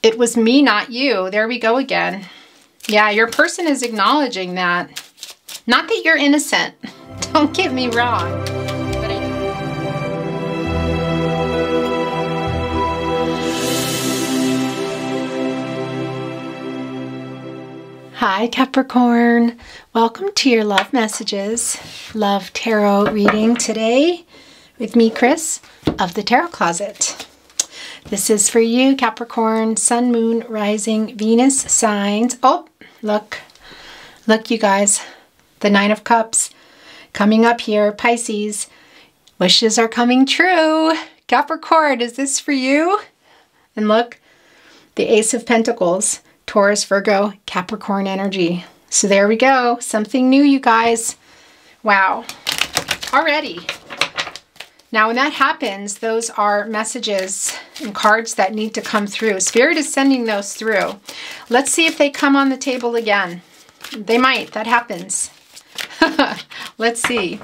It was me, not you. There we go again. Yeah, your person is acknowledging that. Not that you're innocent. Don't get me wrong. But Hi, Capricorn. Welcome to your love messages, love tarot reading today with me, Chris, of the Tarot Closet. This is for you, Capricorn, Sun, Moon, Rising, Venus signs. Oh, look, you guys, the Nine of Cups coming up here, Pisces. Wishes are coming true. Capricorn, is this for you? And look, the Ace of Pentacles, Taurus, Virgo, Capricorn energy. So there we go, something new, you guys. Wow, already. Now, when that happens, those are messages and cards that need to come through. Spirit is sending those through. Let's see if they come on the table again. They might. That happens. Let's see.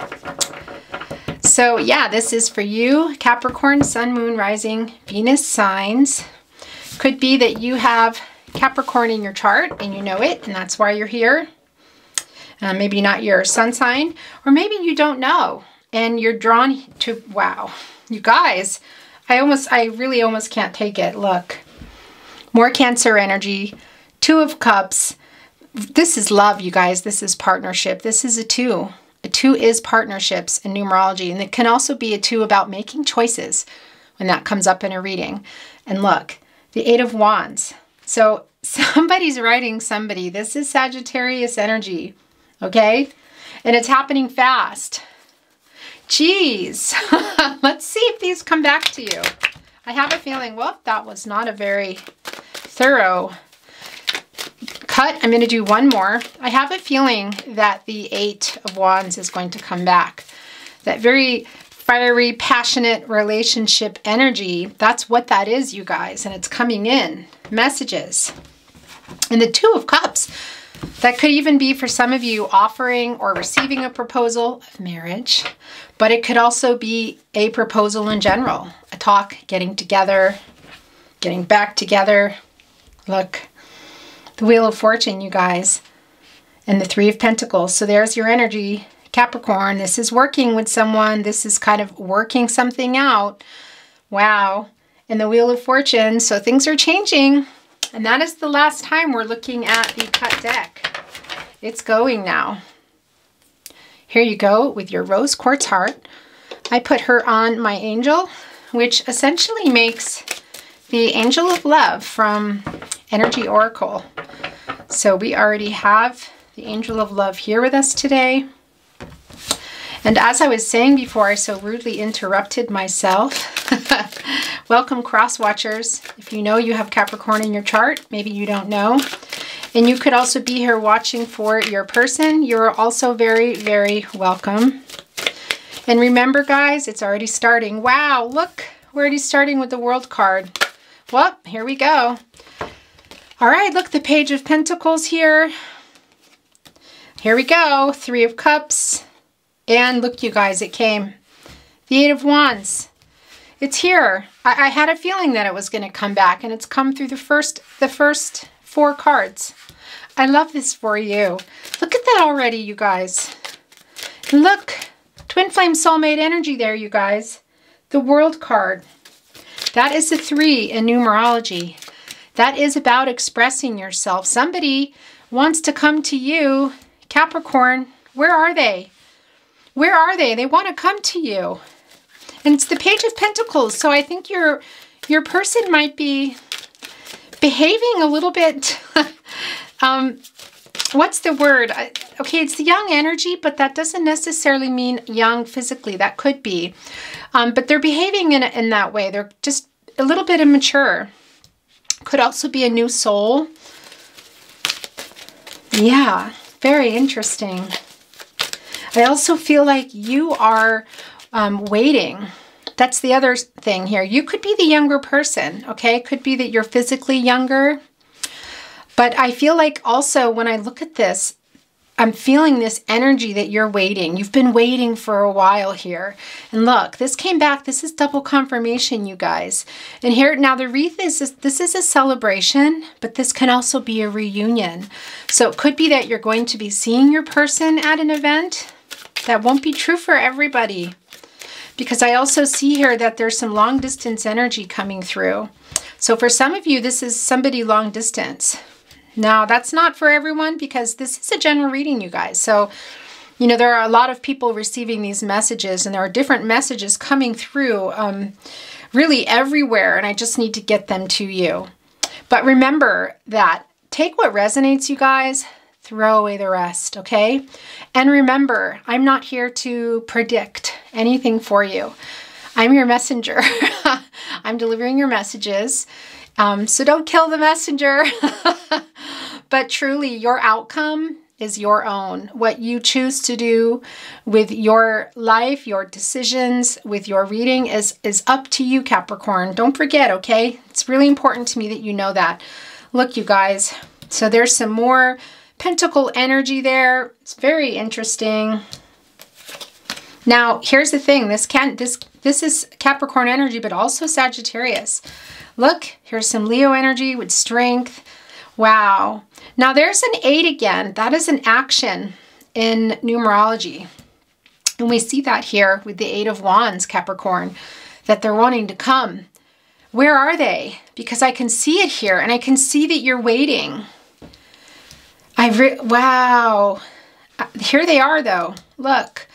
So, yeah, this is for you, Capricorn, Sun, Moon, Rising, Venus signs. Could be that you have Capricorn in your chart and you know it, and that's why you're here. Maybe not your sun sign, or maybe you don't know. And you're drawn to, wow, you guys, I really almost can't take it. Look, more Cancer energy, Two of Cups. This is love, you guys. This is partnership. This is a two. A two is partnerships in numerology. And it can also be a two about making choices when that comes up in a reading. And look, the Eight of Wands. So somebody's writing somebody. This is Sagittarius energy, okay? And it's happening fast. Geez, let's see if these come back to you. I have a feeling, well, that was not a very thorough cut. I'm going to do one more. I have a feeling that the Eight of Wands is going to come back. That very fiery, passionate relationship energy, that's what that is, you guys. And it's coming in. Messages. And the Two of Cups. That could even be for some of you offering or receiving a proposal of marriage, but it could also be a proposal in general, a talk, getting together, getting back together. Look, the Wheel of Fortune, you guys, and the Three of Pentacles. So there's your energy, Capricorn. This is working with someone. This is kind of working something out. Wow. And the Wheel of Fortune. So things are changing. And that is the last time we're looking at the cut deck. It's going now. Here you go with your rose quartz heart. I put her on my angel, which essentially makes the angel of love from Energy Oracle. So we already have the angel of love here with us today. And as I was saying before, I so rudely interrupted myself. Welcome, cross watchers. If you know you have Capricorn in your chart, maybe you don't know. And you could also be here watching for your person. You're also very, very welcome. And remember, guys, it's already starting. Wow, look, we're already starting with the World card. Well, here we go. All right, look, the Page of Pentacles here. Here we go, Three of Cups. And look, you guys, it came. The Eight of Wands. It's here. I had a feeling that it was going to come back, and it's come through the first four cards. I love this for you. Look at that already, you guys. Look, Twin Flame Soulmate energy there, you guys. The World card. That is a 3 in numerology. That is about expressing yourself. Somebody wants to come to you, Capricorn. Where are they? Where are they? They want to come to you. And it's the Page of Pentacles. So I think your person might be behaving a little bit, what's the word? Okay, it's the young energy, but that doesn't necessarily mean young physically. That could be. But they're behaving in that way. They're just a little bit immature. Could also be a new soul. Yeah, very interesting. I also feel like you are waiting. That's the other thing here. You could be the younger person, okay? It could be that you're physically younger. But I feel like also when I look at this, I'm feeling this energy that you're waiting. You've been waiting for a while here. And look, this came back. This is double confirmation, you guys. And here, now the wreath this is a celebration, but this can also be a reunion. So it could be that you're going to be seeing your person at an event. That won't be true for everybody. Because I also see here that there's some long distance energy coming through. So for some of you, this is somebody long distance. Now, that's not for everyone because this is a general reading, you guys. So, you know, there are a lot of people receiving these messages and there are different messages coming through really everywhere. And I just need to get them to you. But remember that take what resonates, you guys, throw away the rest, okay? And remember, I'm not here to predict anything for you. I'm your messenger. I'm delivering your messages. So don't kill the messenger. But truly, your outcome is your own. What you choose to do with your life, your decisions, with your reading is up to you, Capricorn. Don't forget, okay? It's really important to me that you know that. Look, you guys. So there's some more Pentacle energy there. It's very interesting. Now, here's the thing. This is Capricorn energy, but also Sagittarius. Look, here's some Leo energy with strength. Wow. Now there's an 8 again. That is an action in numerology. And we see that here with the 8 of Wands, Capricorn, that they're wanting to come. Where are they? Because I can see it here and I can see that you're waiting. Wow. Here they are though. Look,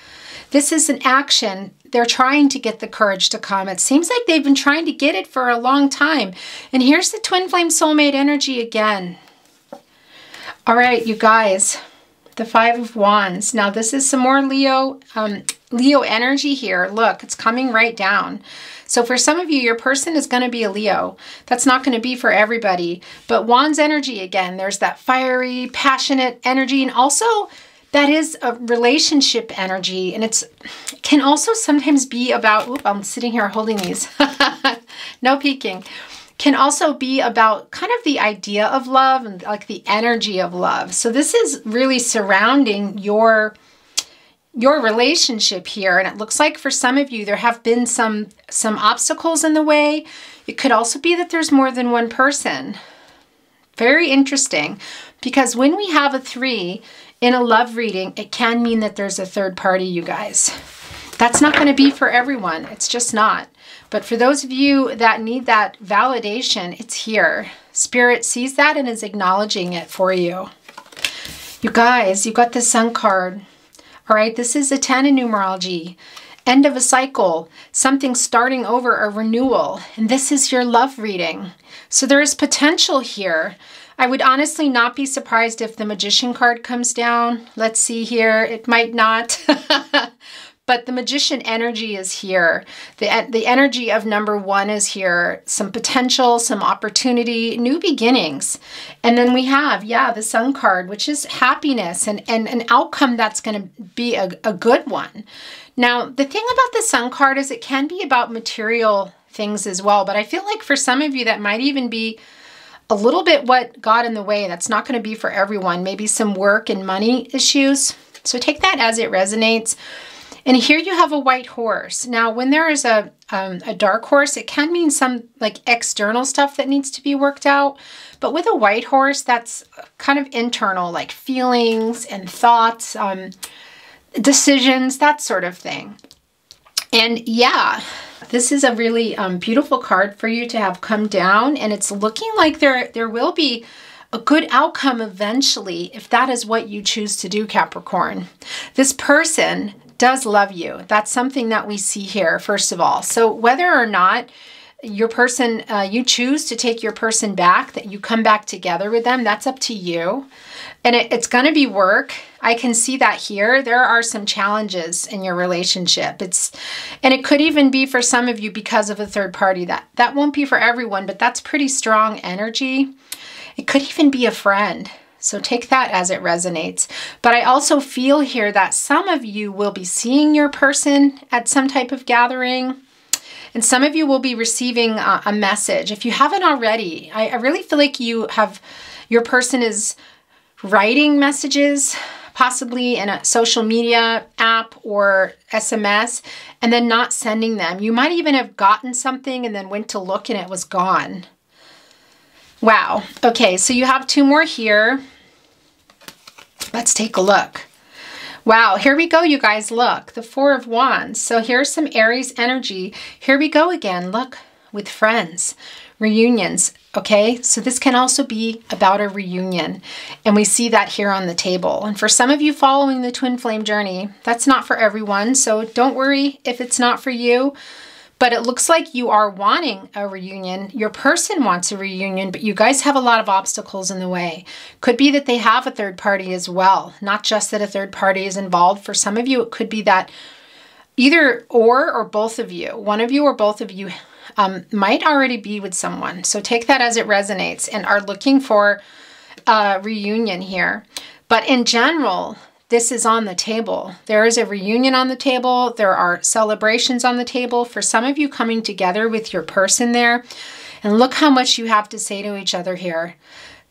this is an action. They're trying to get the courage to come. It seems like they've been trying to get it for a long time. And here's the twin flame soulmate energy again. All right, you guys, the 5 of Wands. Now this is some more Leo energy here. Look, it's coming right down. So for some of you, your person is going to be a Leo. That's not going to be for everybody. But Wands energy again, there's that fiery, passionate energy. And also that is a relationship energy. And it can also sometimes be about, I'm sitting here holding these. No peeking. Can also be about kind of the idea of love and like the energy of love. So this is really surrounding your relationship here. And it looks like for some of you, there have been some obstacles in the way. It could also be that there's more than one person. Very interesting, because when we have a 3 in a love reading, it can mean that there's a third party, you guys. That's not going to be for everyone. It's just not. But for those of you that need that validation, it's here. Spirit sees that and is acknowledging it for you. You guys, you got the Sun card. All right, this is a 10 in numerology. End of a cycle, something starting over, a renewal. And this is your love reading. So there is potential here. I would honestly not be surprised if the Magician card comes down. Let's see here. It might not. But the Magician energy is here. The energy of number 1 is here. Some potential, some opportunity, new beginnings. And then we have, the Sun card, which is happiness and an outcome that's going to be a good one. Now, the thing about the Sun card is it can be about material things as well. But I feel like for some of you, that might even be a little bit what got in the way. That's not going to be for everyone. Maybe some work and money issues. So take that as it resonates. And here you have a white horse. Now, when there is a dark horse, it can mean some like external stuff that needs to be worked out. But with a white horse, that's kind of internal, like feelings and thoughts, decisions, that sort of thing. And yeah, this is a really beautiful card for you to have come down. And it's looking like there will be a good outcome eventually if that is what you choose to do, Capricorn. This person does love you. That's something that we see here, first of all. So whether or not your person, you choose to take your person back, that you come back together with them, that's up to you. And it's going to be work. I can see that here. There are some challenges in your relationship. And it could even be for some of you because of a third party. That won't be for everyone, but that's pretty strong energy. It could even be a friend. So take that as it resonates. But I also feel here that some of you will be seeing your person at some type of gathering. And some of you will be receiving a message. If you haven't already, I really feel like your person is writing messages possibly in a social media app or SMS, and then not sending them. You might even have gotten something and then went to look and it was gone. Wow. Okay, so you have 2 more here. Let's take a look. Wow, here we go, you guys. Look, the 4 of Wands. So here's some Aries energy. Here we go again. Look, with friends, reunions. Okay, so this can also be about a reunion. And we see that here on the table. And for some of you following the twin flame journey, that's not for everyone. So don't worry if it's not for you. But it looks like you are wanting a reunion. Your person wants a reunion, but you guys have a lot of obstacles in the way. Could be that they have a third party as well. Not just that a third party is involved. For some of you, it could be that either or both of you, one of you or both of you might already be with someone. So take that as it resonates and are looking for a reunion here. But in general, this is on the table. There is a reunion on the table. There are celebrations on the table for some of you coming together with your person there. And look how much you have to say to each other here.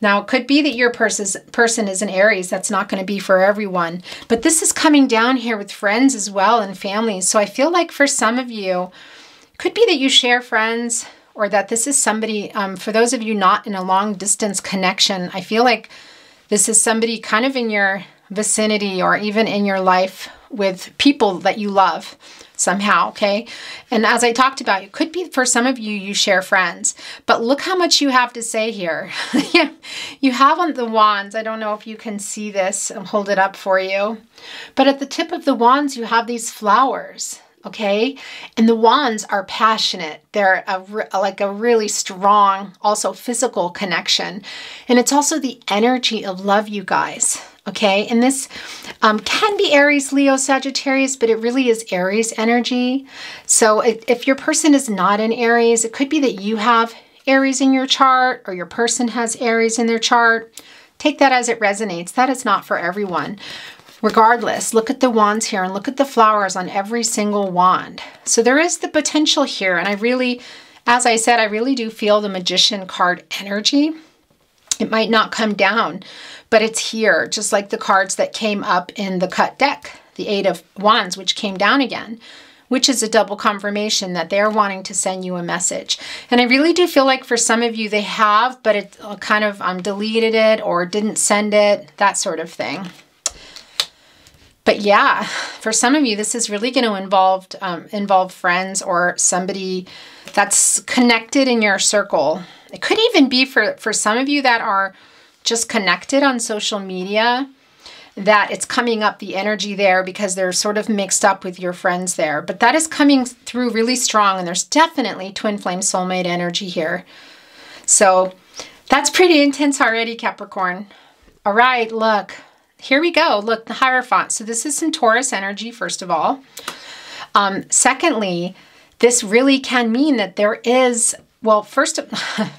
Now, it could be that your person is an Aries. That's not going to be for everyone. But this is coming down here with friends as well and families. So I feel like for some of you, it could be that you share friends or that this is somebody, for those of you not in a long distance connection, I feel like this is somebody kind of in your vicinity or even in your life with people that you love somehow, okay? And as I talked about, it could be for some of you, you share friends, but look how much you have to say here. Yeah, you have on the wands. I don't know if you can see this. I'll hold it up for you. But at the tip of the wands, you have these flowers, okay? And the wands are passionate. They're like a really strong, also physical connection. And it's also the energy of love, you guys. Okay, and this can be Aries, Leo, Sagittarius, but it really is Aries energy. So if your person is not in Aries, it could be that you have Aries in your chart or your person has Aries in their chart. Take that as it resonates. That is not for everyone. Regardless, look at the wands here and look at the flowers on every single wand. So there is the potential here. And I really, as I said, I really do feel the Magician card energy. It might not come down, but it's here, just like the cards that came up in the cut deck, the 8 of Wands, which came down again, which is a double confirmation that they're wanting to send you a message. And I really do feel like for some of you, they have, but it kind of deleted it or didn't send it, that sort of thing. But yeah, for some of you, this is really going to involve friends or somebody that's connected in your circle. It could even be for some of you that are just connected on social media, that it's coming up the energy there because they're sort of mixed up with your friends there. But that is coming through really strong, and there's definitely twin flame soulmate energy here. So that's pretty intense already, Capricorn. All right, look. Here we go. Look, the Hierophant. So this is some Taurus energy, first of all. Secondly, this really can mean that there is, well,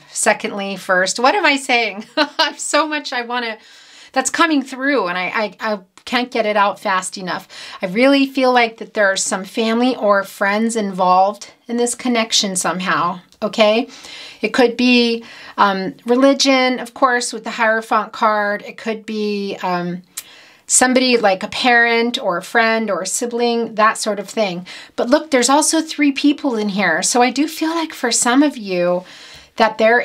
secondly, first, what am I saying? I have so much I want to, that's coming through, and I can't get it out fast enough. I really feel like that there's some family or friends involved in this connection somehow, okay? It could be religion, of course, with the Hierophant card. It could be somebody like a parent or a friend or a sibling, that sort of thing. But look, there's also 3 people in here. So I do feel like for some of you that there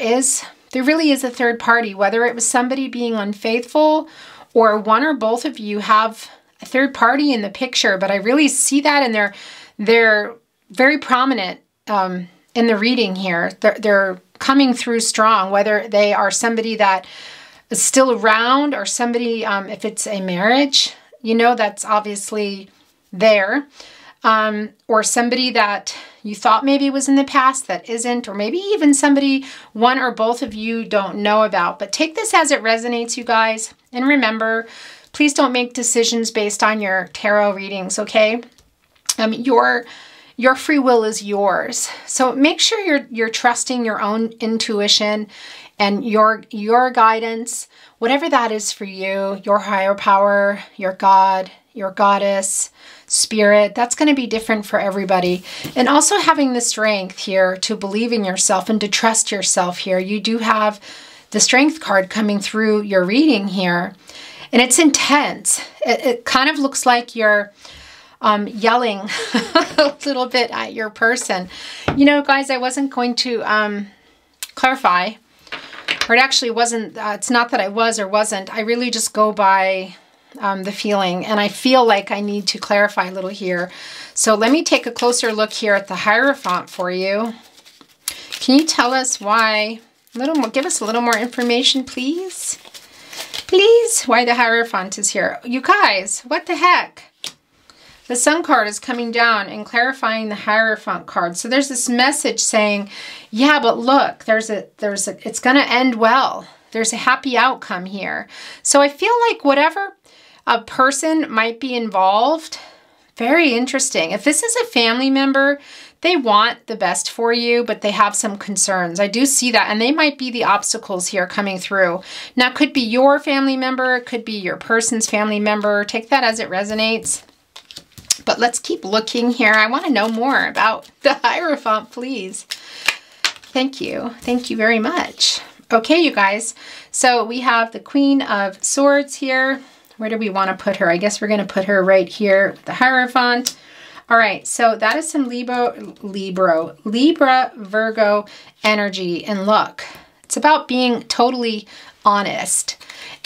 really is a third party, whether it was somebody being unfaithful or one or both of you have a third party in the picture. But I really see that, and they're very prominent in the reading here. They're coming through strong, whether they are somebody that is still around or somebody, if it's a marriage, you know, that's obviously there, or somebody that you thought maybe was in the past that isn't, or maybe even somebody one or both of you don't know about. But take this as it resonates, you guys. And remember, please don't make decisions based on your tarot readings, okay? Your free will is yours. So make sure you're trusting your own intuition and your guidance, whatever that is for you, your higher power, your God, your goddess, spirit. That's going to be different for everybody. And also having the strength here to believe in yourself and to trust yourself here. You do have the Strength card coming through your reading here. And it's intense. It kind of looks like you're yelling a little bit at your person. You know, guys, I wasn't going to clarify, or it actually wasn't, it's not that I was or wasn't. I really just go by the feeling, and I feel like I need to clarify a little here. So let me take a closer look here at the Hierophant for you. Can you tell us why, a little more, give us a little more information, please? Please, why the Hierophant is here. You guys, what the heck? The Sun card is coming down and clarifying the Hierophant card. So there's this message saying, yeah, but look, it's going to end well. There's a happy outcome here. So I feel like whatever a person might be involved, very interesting. If this is a family member, they want the best for you, but they have some concerns. I do see that, and they might be the obstacles here coming through. Now, it could be your family member, it could be your person's family member. Take that as it resonates. But let's keep looking here. I want to know more about the Hierophant, please. Thank you. Thank you very much. Okay, you guys. So we have the Queen of Swords here. Where do we want to put her? I guess we're going to put her right here with the Hierophant. All right, so that is some Libra, Virgo energy. And look, it's about being totally honest.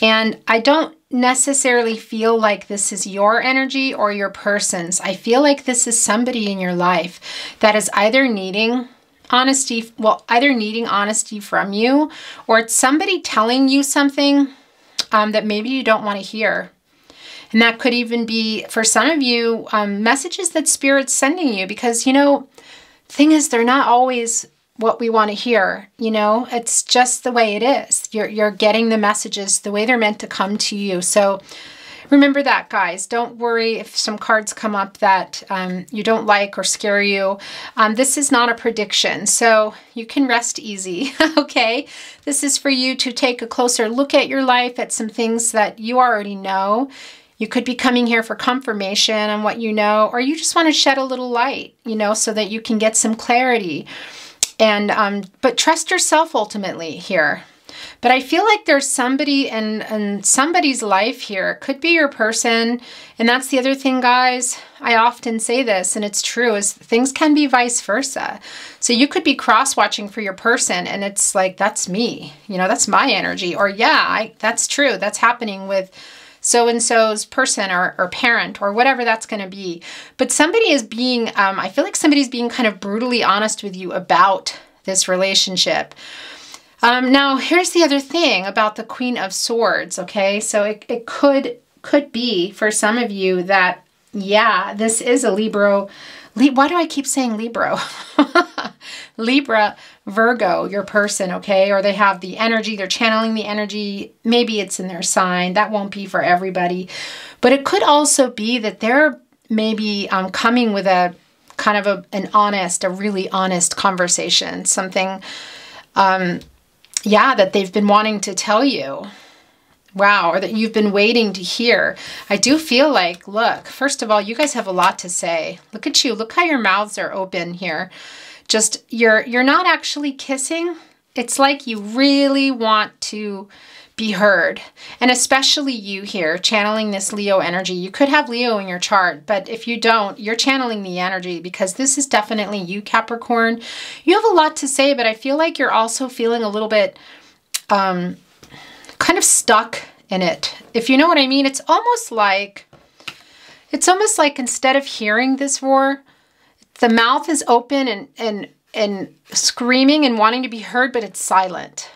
And I don't necessarily feel like this is your energy or your person's. I feel like this is somebody in your life that is either needing honesty, either needing honesty from you, or it's somebody telling you something that maybe you don't want to hear. And that could even be, for some of you, messages that Spirit's sending you, because, you know, thing is, they're not always what we want to hear. You know, it's just the way it is. You're getting the messages the way they're meant to come to you. So remember that, guys. Don't worry if some cards come up that you don't like or scare you. This is not a prediction, so you can rest easy, okay? This is for you to take a closer look at your life, at some things that you already know. You could be coming here for confirmation on what you know, or you just want to shed a little light, you know, so that you can get some clarity. And but trust yourself ultimately here. But I feel like there's somebody in somebody's life here. It could be your person. And that's the other thing, guys. I often say this, and it's true, is things can be vice versa. So you could be cross-watching for your person, and it's like, that's me. You know, that's my energy. Or yeah, that's true. That's happening with so-and-so's person or parent or whatever that's going to be. But somebody is being, I feel like somebody's being kind of brutally honest with you about this relationship. Now, here's the other thing about the Queen of Swords, okay? So it could be for some of you that, yeah, this is a Libra. Why do I keep saying Libra? Libra, Virgo, your person, okay? Or they have the energy, they're channeling the energy. Maybe it's in their sign. That won't be for everybody. But it could also be that they're maybe coming with a kind of a really honest conversation. Something, yeah, that they've been wanting to tell you. Wow, or that you've been waiting to hear. I do feel like, look, first of all, you guys have a lot to say. Look at you. Look how your mouths are open here. Just, you're not actually kissing. It's like you really want to be heard. And especially you here, channeling this Leo energy. You could have Leo in your chart, but if you don't, you're channeling the energy, because this is definitely you, Capricorn. You have a lot to say, but I feel like you're also feeling a little bit kind of stuck in it. If you know what I mean, it's almost like instead of hearing this roar, the mouth is open and screaming and wanting to be heard, but it's silent.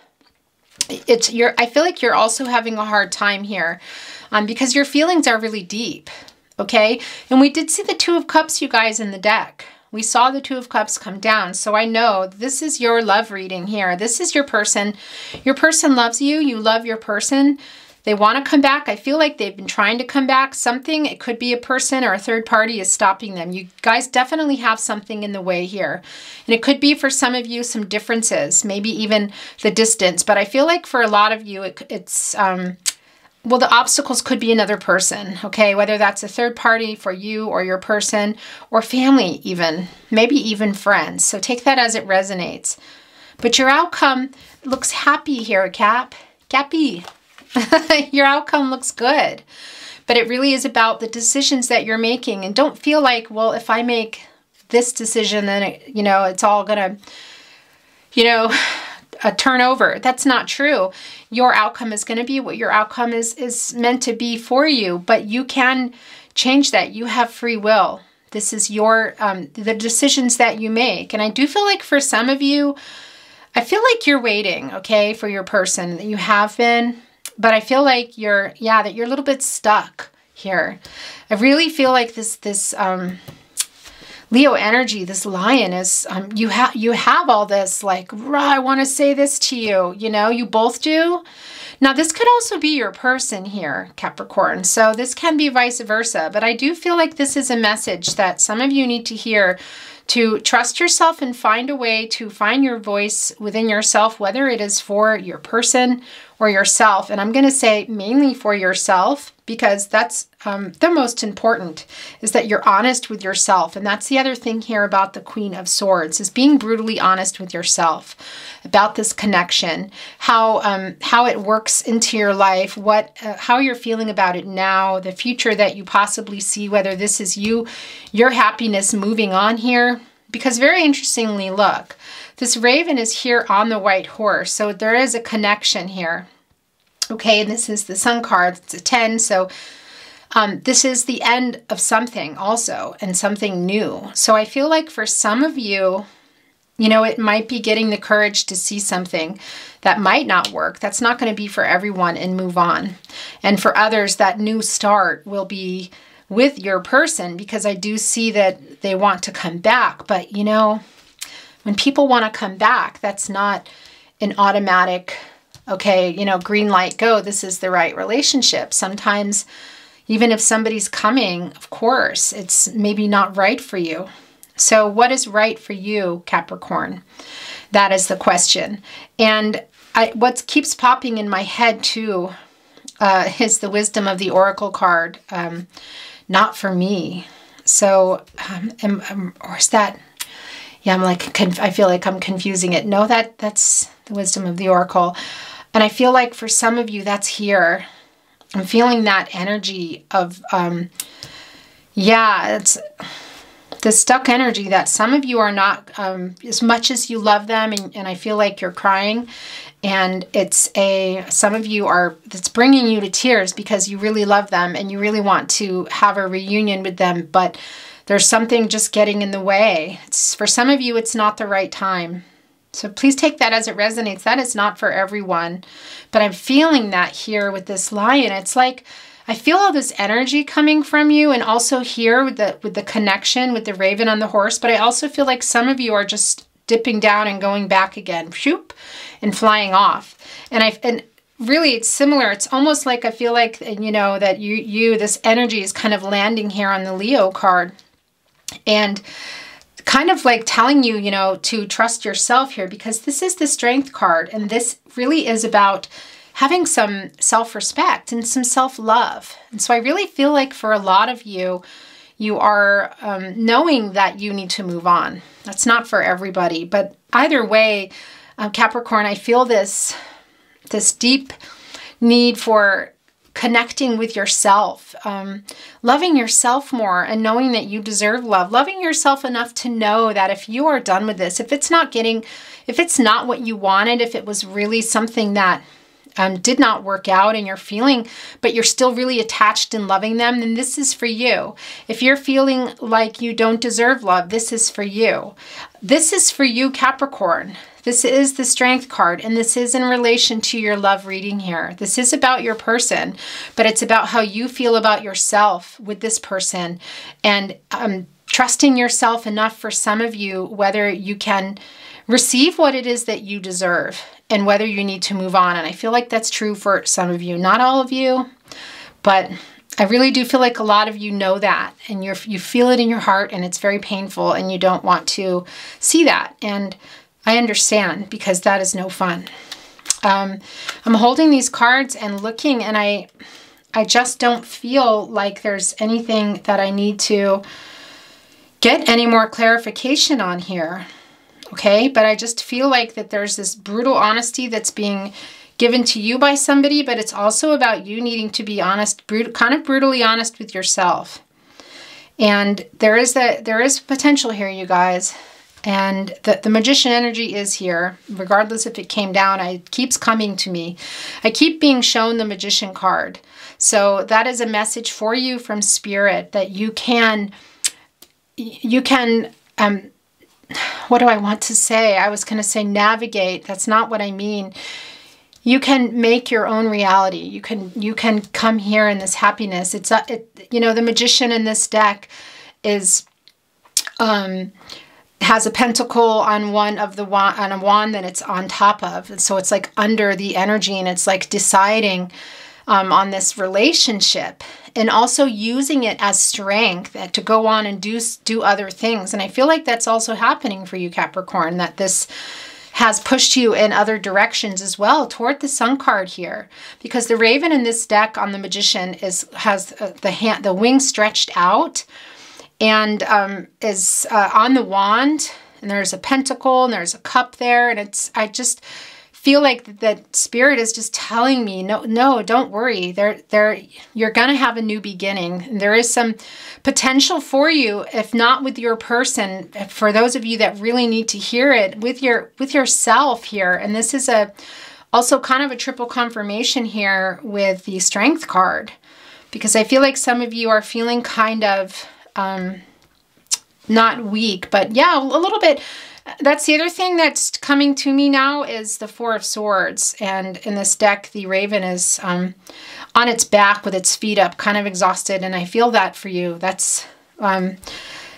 I feel like you're also having a hard time here because your feelings are really deep, okay? And we did see the Two of Cups, you guys, in the deck. We saw the Two of Cups come down. So I know this is your love reading here. This is your person. Your person loves you. You love your person. They want to come back. I feel like they've been trying to come back. Something, it could be a person or a third party, is stopping them. You guys definitely have something in the way here. And it could be for some of you some differences, maybe even the distance. But I feel like for a lot of you, it's well, the obstacles could be another person, okay? Whether that's a third party for you or your person, or family even, maybe even friends. So take that as it resonates. But your outcome looks happy here, Cappy. Your outcome looks good. But it really is about the decisions that you're making. And don't feel like, well, if I make this decision, then, it's all going to, turn over. That's not true. Your outcome is going to be what your outcome is meant to be for you. But you can change that. You have free will. This is your, the decisions that you make. And I do feel like for some of you, I feel like you're waiting, okay, for your person. You have been. But I feel like that you're a little bit stuck here. I really feel like this Leo energy, this lion is, you have all this like, I want to say this to you, you both do. Now this could also be your person here, Capricorn. So this can be vice versa, but I do feel like this is a message that some of you need to hear, to trust yourself and find a way to find your voice within yourself, whether it is for your person or yourself. And I'm going to say mainly for yourself, because that's the most important, is that you're honest with yourself. And that's the other thing here about the Queen of Swords, is being brutally honest with yourself about this connection, how it works into your life, how you're feeling about it now, the future that you possibly see, whether this is your happiness moving on here. Because very interestingly, look, this raven is here on the white horse. So there is a connection here. Okay, and this is the Sun card. It's a 10. So this is the end of something also, and something new. So I feel like for some of you, it might be getting the courage to see something that might not work. That's not going to be for everyone, and move on. And for others, that new start will be with your person, because I do see that they want to come back. But, when people want to come back, that's not an automatic, okay, green light, go, this is the right relationship. Sometimes, even if somebody's coming, of course, it's maybe not right for you. So what is right for you, Capricorn? That is the question. And what keeps popping in my head too is the wisdom of the Oracle card. Not for me. So, or is that, I feel like I'm confusing it. No, that's the wisdom of the Oracle. And I feel like for some of you, that's here. I'm feeling that energy of, it's the stuck energy that some of you are not, as much as you love them, and I feel like you're crying, and some of you it's bringing you to tears because you really love them and you really want to have a reunion with them, but there's something just getting in the way. For some of you, it's not the right time. So please take that as it resonates. That is not for everyone, but I'm feeling that here with this lion. It's like, I feel all this energy coming from you, and also here with the connection with the raven on the horse, but I also feel like some of you are just dipping down and going back again, shoop, and flying off. And really it's similar. It's almost like I feel like, that this energy is kind of landing here on the Leo card, and kind of like telling you, to trust yourself here, because this is the Strength card, and this really is about having some self-respect and some self-love. And so I really feel like for a lot of you, you are knowing that you need to move on. That's not for everybody. But either way, Capricorn, I feel this deep need for connecting with yourself, loving yourself more, and knowing that you deserve love, loving yourself enough to know that if you are done with this, if it's not what you wanted, if it was really something that did not work out and you're feeling, but you're still really attached and loving them, then this is for you. If you're feeling like you don't deserve love, this is for you. This is for you, Capricorn. This is the Strength card, and this is in relation to your love reading here. This is about your person, but it's about how you feel about yourself with this person, and trusting yourself enough for some of you, whether you can receive what it is that you deserve and whether you need to move on. And I feel like that's true for some of you, not all of you, but I really do feel like a lot of you know that, and you feel it in your heart, and it's very painful, and you don't want to see that. And I understand, because that is no fun. I'm holding these cards and looking, and I just don't feel like there's anything that I need to get any more clarification on here. Okay, but I just feel like that there's this brutal honesty that's being given to you by somebody, but it's also about you needing to be honest, kind of brutally honest with yourself. And there is potential here, you guys. And the magician energy is here, regardless if it came down. It keeps coming to me. I keep being shown the magician card. So that is a message for you from Spirit that you can, what do I want to say? I was going to say navigate. That's not what I mean. You can make your own reality. You can come here in this happiness. You know, the magician in this deck is, has a pentacle on on a wand that it's on top of. And so it's like under the energy, and it's like deciding on this relationship, and also using it as strength to go on and do other things. And I feel like that's also happening for you, Capricorn, that this has pushed you in other directions as well toward the Sun card here, because the Raven in this deck on the Magician has the wings stretched out, and is on the wand, and there's a pentacle and there's a cup there, and I just feel like that Spirit is just telling me, no, don't worry. You're gonna have a new beginning. And there is some potential for you, if not with your person, for those of you that really need to hear it, with yourself here. And this is also kind of a triple confirmation here with the Strength card, because I feel like some of you are feeling kind of not weak, but yeah, a little bit. That's the other thing that's coming to me now is the Four of Swords. And in this deck, the Raven is on its back with its feet up, kind of exhausted. And I feel that for you. That's an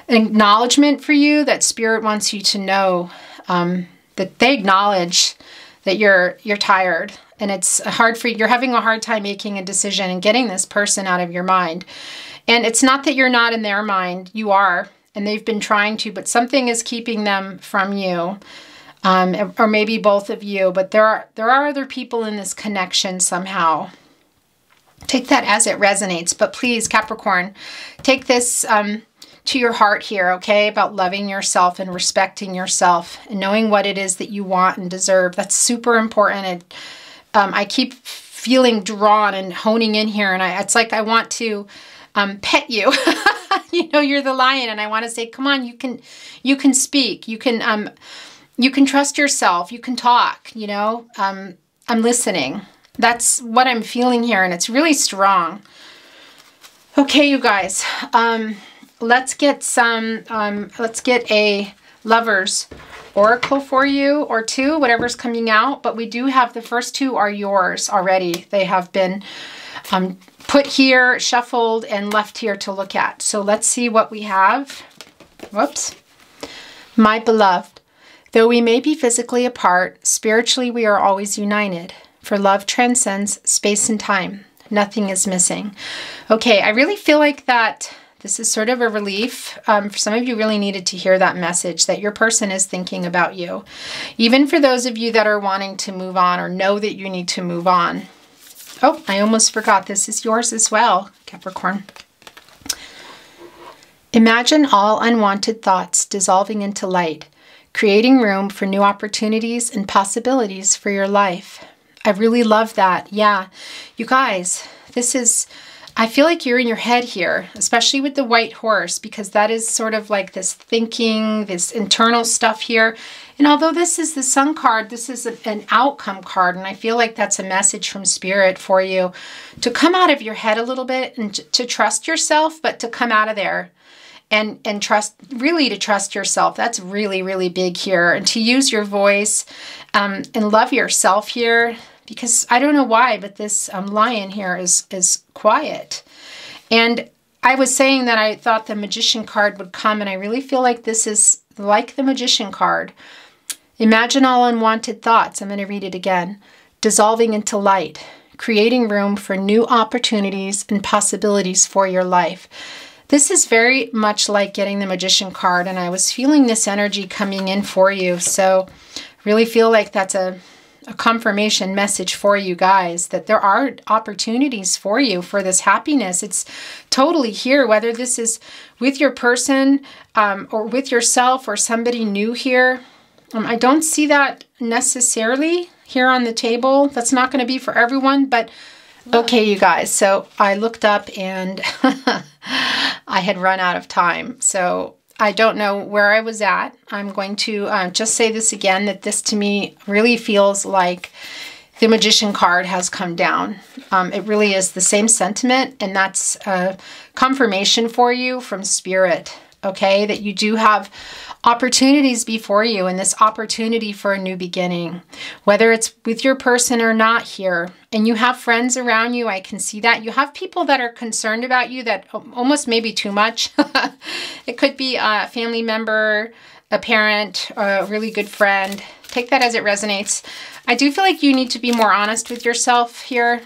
acknowledgement for you that Spirit wants you to know that they acknowledge that you're tired. And it's hard for you. You're having a hard time making a decision and getting this person out of your mind. And it's not that you're not in their mind. You are. And they've been trying to, but something is keeping them from you, or maybe both of you. But there are other people in this connection somehow. Take that as it resonates. But please, Capricorn, take this to your heart here, okay? About loving yourself and respecting yourself and knowing what it is that you want and deserve. That's super important. I keep feeling drawn and honing in here, and it's like I want to pet you. You know, you're the lion, and I want to say, come on, you can speak. You can trust yourself. You can talk, you know. I'm listening. That's what I'm feeling here, and it's really strong. Okay, you guys, let's get a Lover's Oracle for you, or two, whatever's coming out. But we do have the first two are yours already. They have been put here, shuffled, and left here to look at. So let's see what we have. Whoops. My beloved, though we may be physically apart, spiritually we are always united, for love transcends space and time. Nothing is missing. Okay, I really feel like that this is sort of a relief. For some of you really needed to hear that message, that your person is thinking about you. Even for those of you that are wanting to move on or know that you need to move on. Oh, I almost forgot. This is yours as well, Capricorn. Imagine all unwanted thoughts dissolving into light, creating room for new opportunities and possibilities for your life. I really love that. Yeah, you guys, this is, I feel like you're in your head here, especially with the white horse, because that is sort of like this thinking, this internal stuff here. And although this is the Sun card, this is an outcome card. And I feel like that's a message from Spirit for you to come out of your head a little bit and to trust yourself, but to come out of there and trust, really to trust yourself. That's really, really big here. And to use your voice and love yourself here, because I don't know why, but this lion here is quiet. And I was saying that I thought the Magician card would come, and I really feel like this is like the Magician card. Imagine all unwanted thoughts, I'm going to read it again, dissolving into light, creating room for new opportunities and possibilities for your life. This is very much like getting the Magician card, and I was feeling this energy coming in for you. So I really feel like that's a confirmation message for you guys, that there are opportunities for you for this happiness. It's totally here, whether this is with your person or with yourself or somebody new here. I don't see that necessarily here on the table. That's not going to be for everyone, but okay, you guys. So I looked up and I had run out of time. So I don't know where I was at. I'm going to just say this again, that this to me really feels like the Magician card has come down. It really is the same sentiment, and that's confirmation for you from Spirit, okay? That you do have opportunities before you, and this opportunity for a new beginning, whether it's with your person or not here. And you have friends around you. I can see that. You have people that are concerned about you, that almost maybe too much. It could be a family member, a parent, a really good friend. Take that as it resonates. I do feel like you need to be more honest with yourself here,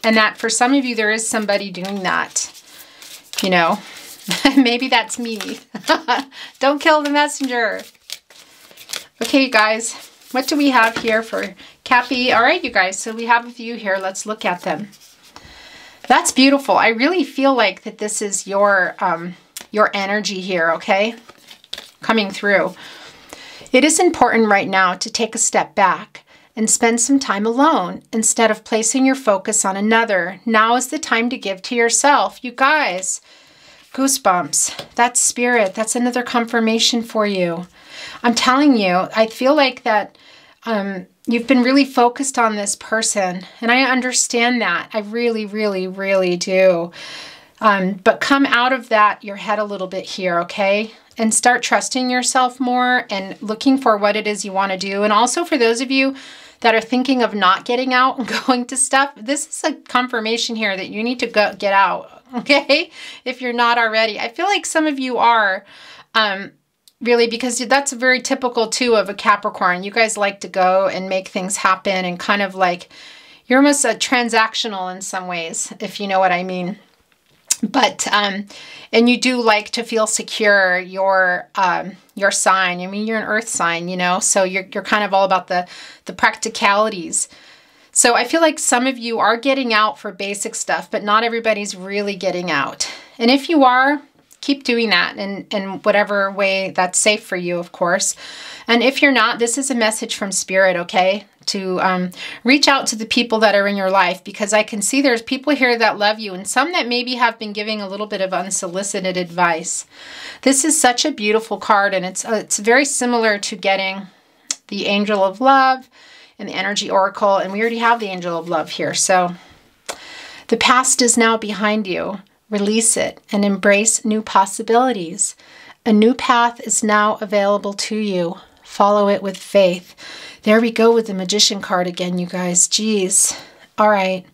and that for some of you, there is somebody doing that, you know. Maybe that's me. Don't kill the messenger. Okay, you guys, what do we have here for Cappy? All right, you guys, so we have a few here. Let's look at them. That's beautiful. I really feel like that this is your energy here, okay? Coming through. It is important right now to take a step back and spend some time alone instead of placing your focus on another. Now is the time to give to yourself. You guys, goosebumps. That's Spirit. That's another confirmation for you. I'm telling you, I feel like that you've been really focused on this person, and I understand that. I really, really, really do. But come out of that, your head a little bit here, okay? And start trusting yourself more and looking for what it is you want to do. And also for those of you that are thinking of not getting out and going to stuff, this is a confirmation here that you need to go get out, okay? If you're not already. I feel like some of you are, really, because that's very typical too of a Capricorn. You guys like to go and make things happen, and kind of like, you're almost a transactional in some ways, if you know what I mean. But, and you do like to feel secure, your sign. I mean, you're an earth sign, you know, so you're kind of all about the practicalities. So I feel like some of you are getting out for basic stuff, but not everybody's really getting out. And if you are, keep doing that in whatever way that's safe for you, of course. And if you're not, this is a message from Spirit, okay? To reach out to the people that are in your life, because I can see there's people here that love you, and some that maybe have been giving a little bit of unsolicited advice. This is such a beautiful card, and it's very similar to getting the Angel of Love and the Energy Oracle, and we already have the Angel of Love here. So the past is now behind you. Release it and embrace new possibilities. A new path is now available to you. Follow it with faith. There we go with the Magician card again, you guys. Jeez. All right.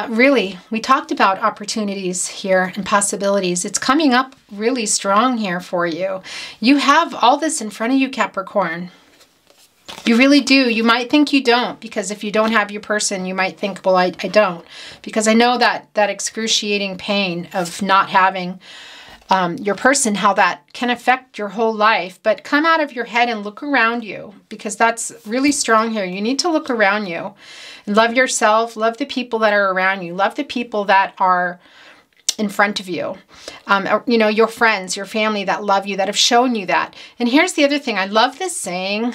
Really, we talked about opportunities here and possibilities. It's coming up really strong here for you. You have all this in front of you, Capricorn. You really do. You might think you don't, because if you don't have your person, you might think, well, I don't. Because I know that excruciating pain of not having your person, how that can affect your whole life. But come out of your head and look around you, because that's really strong here. You need to look around you and love yourself, love the people that are around you, love the people that are in front of you. You know, your friends, your family that love you, that have shown you that. And here's the other thing. I love this saying.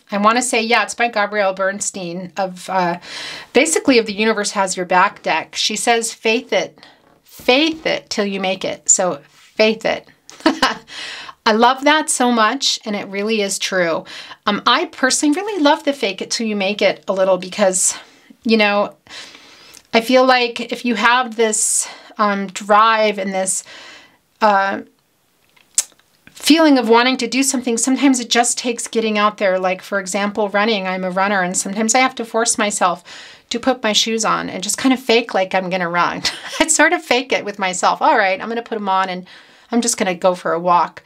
I want to say, yeah, it's by Gabrielle Bernstein of, basically of the Universe Has Your Back deck. She says, faith it till you make it. So faith it. I love that so much, and it really is true. I personally really love the fake it till you make it a little, because, you know, I feel like if you have this drive and this feeling of wanting to do something, sometimes it just takes getting out there. Like, for example, running. I'm a runner, and sometimes I have to force myself to put my shoes on and just kind of fake like I'm going to run. I sort of fake it with myself. All right, I'm going to put them on and I'm just going to go for a walk.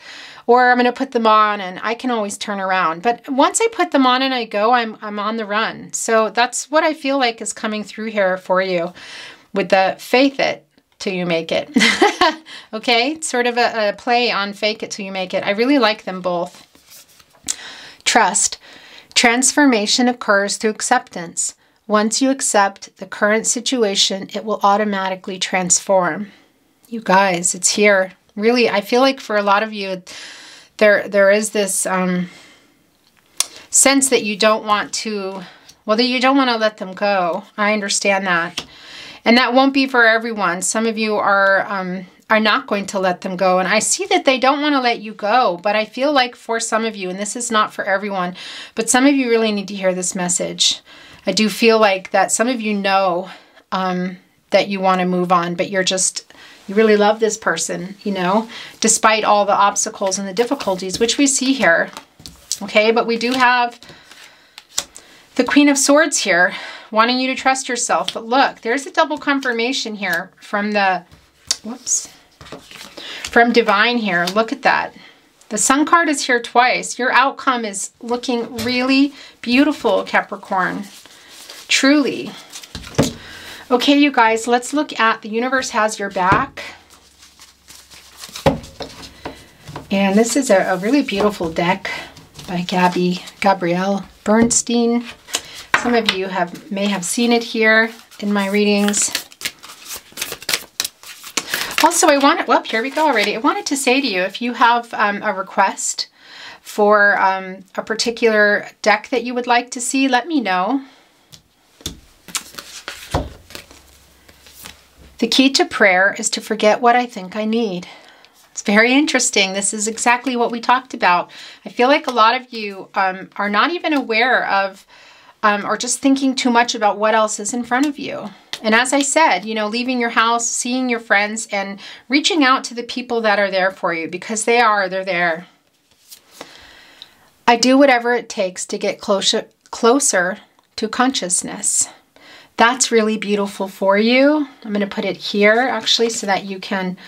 Or I'm going to put them on and I can always turn around. But once I put them on and I go, I'm on the run. So that's what I feel like is coming through here for you with the faith it till you make it. Okay, it's sort of a play on fake it till you make it. I really like them both. Trust. Transformation occurs through acceptance. Once you accept the current situation, it will automatically transform. You guys, it's here. Really, I feel like for a lot of you, there is this sense that you don't want to, well, that you don't want to let them go. I understand that. And that won't be for everyone. Some of you are not going to let them go. And I see that they don't want to let you go. But I feel like for some of you, and this is not for everyone, but some of you really need to hear this message. I do feel like that some of you know that you want to move on, but you really love this person, you know, despite all the obstacles and the difficulties, which we see here. Okay, but we do have the Queen of Swords here, wanting you to trust yourself. But look, there's a double confirmation here from the, from Divine here. Look at that. The Sun card is here twice. Your outcome is looking really beautiful, Capricorn. Truly. Okay, you guys, let's look at The Universe Has Your Back. And this is a really beautiful deck by Gabrielle Bernstein. Some of you may have seen it here in my readings. Also, here we go already. I wanted to say to you, if you have a request for a particular deck that you would like to see, let me know. The key to prayer is to forget what I think I need. It's very interesting. This is exactly what we talked about. I feel like a lot of you are not even aware of or just thinking too much about what else is in front of you. And as I said, you know, leaving your house, seeing your friends, and reaching out to the people that are there for you, because they're there. I do whatever it takes to get closer to consciousness. That's really beautiful for you. I'm going to put it here actually so that you can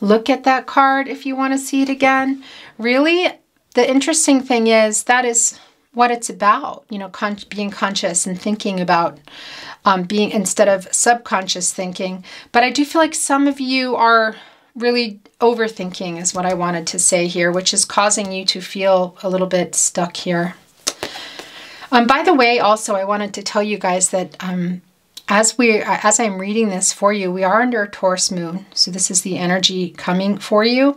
look at that card if you want to see it again. Really, the interesting thing is that is what it's about, you know, being conscious and thinking about being instead of subconscious thinking. But I do feel like some of you are really overthinking is what I wanted to say here, which is causing you to feel a little bit stuck here. By the way, also, I wanted to tell you guys that as I'm reading this for you, we are under a Taurus moon. So this is the energy coming for you.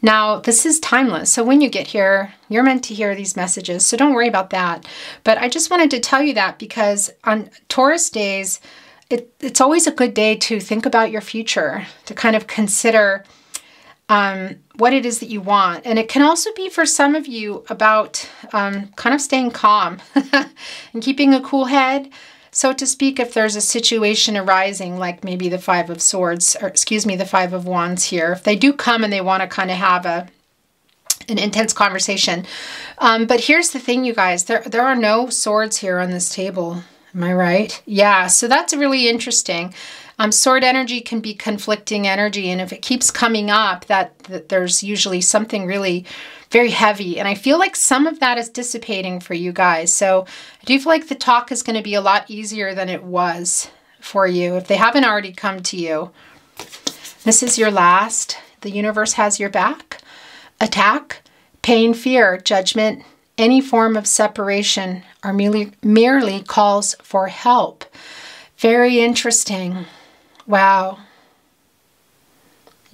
Now, this is timeless. So when you get here, you're meant to hear these messages. So don't worry about that. But I just wanted to tell you that because on Taurus days, it's always a good day to think about your future, to kind of consider what it is that you want. And it can also be for some of you about kind of staying calm and keeping a cool head. So to speak, if there's a situation arising, like maybe the Five of Swords, or excuse me, the Five of Wands here, if they do come and they want to kind of have an intense conversation. But here's the thing, you guys, there are no swords here on this table. Am I right? Yeah, so that's really interesting. Sword energy can be conflicting energy, and if it keeps coming up, that there's usually something really very heavy. And I feel like some of that is dissipating for you guys. So I do feel like the talk is going to be a lot easier than it was for you if they haven't already come to you. This is your last. The universe has your back. Attack, pain, fear, judgment, any form of separation or merely calls for help. Very interesting. Wow.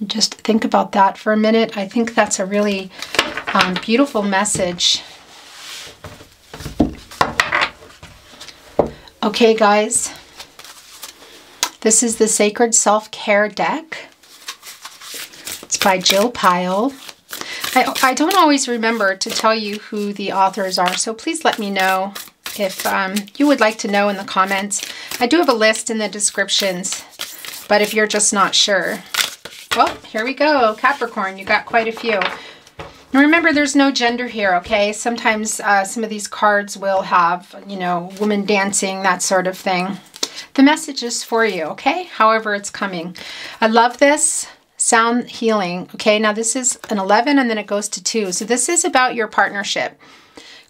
Just think about that for a minute. I think that's a really beautiful message. Okay, guys. This is the Sacred Self-Care deck. It's by Jill Pyle. I don't always remember to tell you who the authors are, so please let me know if you would like to know in the comments. I do have a list in the descriptions, but if you're just not sure. Well, here we go. Capricorn, you got quite a few. And remember, there's no gender here, okay? Sometimes some of these cards will have, you know, women dancing, that sort of thing. The message is for you, okay? However it's coming. I love this. Sound healing. Okay, now this is an 11 and then it goes to 2. So this is about your partnership.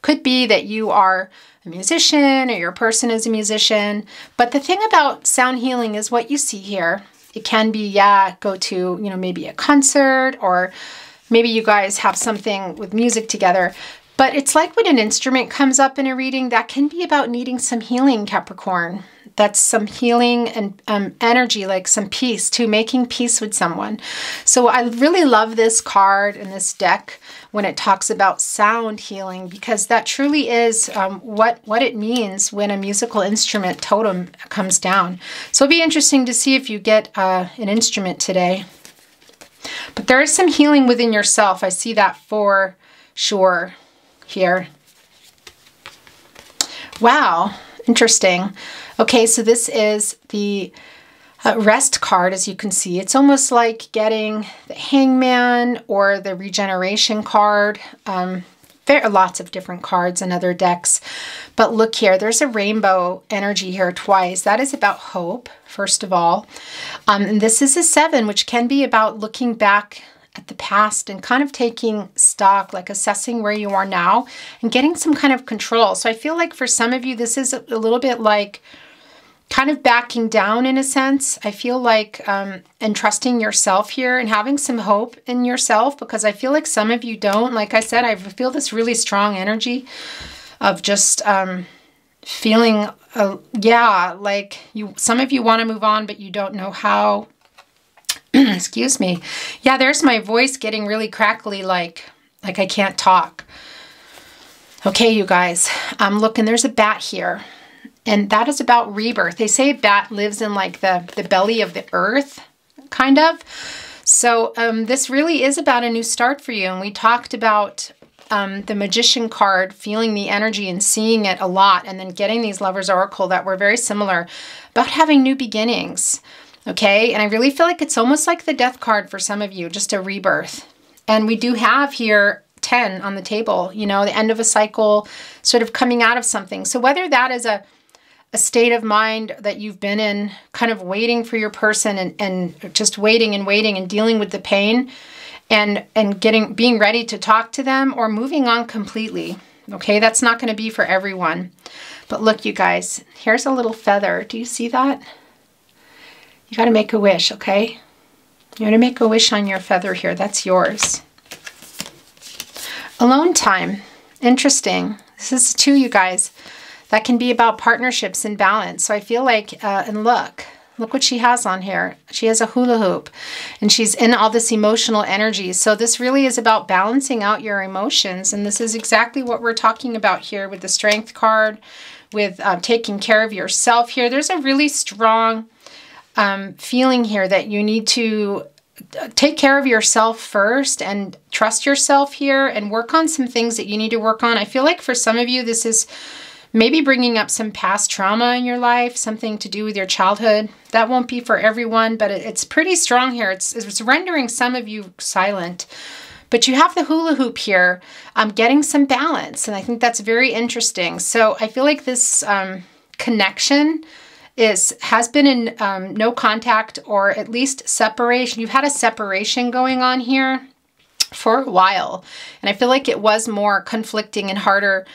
Could be that you are a musician or your person is a musician. But the thing about sound healing is what you see here. It can be, yeah, go to, you know, maybe a concert, or maybe you guys have something with music together. But it's like when an instrument comes up in a reading, that can be about needing some healing, Capricorn. That's some healing and energy, like some peace, too, making peace with someone. So I really love this card and this deck when it talks about sound healing, because that truly is what it means when a musical instrument totem comes down. So it'll be interesting to see if you get an instrument today. But there is some healing within yourself. I see that for sure here. Wow, interesting. Okay, so this is the rest card, as you can see. It's almost like getting the Hangman or the Regeneration card. There are lots of different cards in other decks. But look here, there's a rainbow energy here twice. That is about hope, first of all. And this is a 7, which can be about looking back at the past and kind of taking stock, like assessing where you are now and getting some kind of control. So I feel like for some of you, this is a little bit like kind of backing down in a sense. I feel like and trusting yourself here and having some hope in yourself, because I feel like some of you don't. Like I said, I feel this really strong energy of just feeling, yeah, like some of you want to move on, but you don't know how. Excuse me. Yeah, there's my voice getting really crackly, like I can't talk. Okay, you guys, I'm looking, there's a bat here. And that is about rebirth. They say a bat lives in like the belly of the earth, kind of. So this really is about a new start for you. And we talked about the Magician card, feeling the energy and seeing it a lot, and then getting these Lovers Oracle that were very similar, about having new beginnings. Okay, and I really feel like it's almost like the Death card for some of you, just a rebirth. And we do have here 10 on the table, you know, the end of a cycle, sort of coming out of something. So whether that is a state of mind that you've been in, kind of waiting for your person and just waiting and dealing with the pain and being ready to talk to them, or moving on completely. Okay, that's not going to be for everyone. But look, you guys, here's a little feather. Do you see that? You got to make a wish, okay? You're going to make a wish on your feather here. That's yours. Alone time. Interesting. This is too, you guys. That can be about partnerships and balance. So I feel like, and look what she has on here. She has a hula hoop and she's in all this emotional energy. So this really is about balancing out your emotions. And this is exactly what we're talking about here with the Strength card, with taking care of yourself here. There's a really strong feeling here that you need to take care of yourself first and trust yourself here and work on some things that you need to work on. I feel like for some of you, this is maybe bringing up some past trauma in your life, something to do with your childhood. That won't be for everyone, but it's pretty strong here. It's rendering some of you silent. But you have the hula hoop here, getting some balance. And I think that's very interesting. So I feel like this connection has been in no contact, or at least separation. You've had a separation going on here for a while. And I feel like it was more conflicting and harder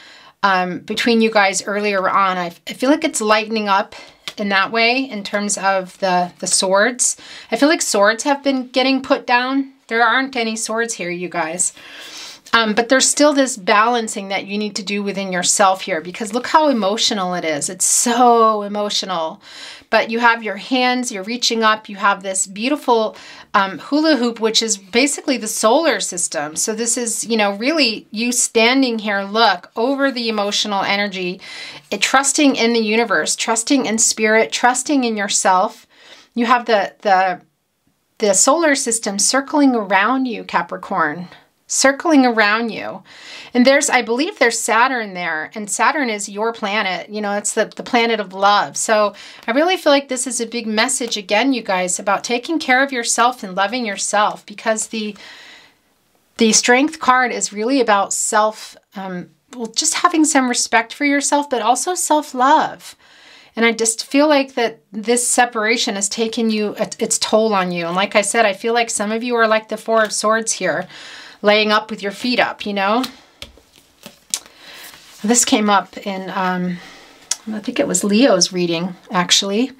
between you guys earlier on. I feel like it's lightening up in that way in terms of the swords. I feel like swords have been getting put down. There aren't any swords here, you guys. But there's still this balancing that you need to do within yourself here, because look how emotional it is. It's so emotional. But you have your hands, you're reaching up, you have this beautiful hula hoop, which is basically the solar system. So this is, you know, really you standing here, look, over the emotional energy, trusting in the universe, trusting in spirit, trusting in yourself. You have the solar system circling around you, Capricorn. Circling around you. And I believe there's Saturn there, and Saturn is your planet. You know, it's the planet of love. So I really feel like this is a big message again, you guys, about taking care of yourself and loving yourself, because the Strength card is really about self, well, just having some respect for yourself, but also self-love. And I just feel like that this separation has taken its toll on you. And like I said, I feel like some of you are like the Four of Swords here, laying up with your feet up, you know. This came up in, I think it was Leo's reading, actually.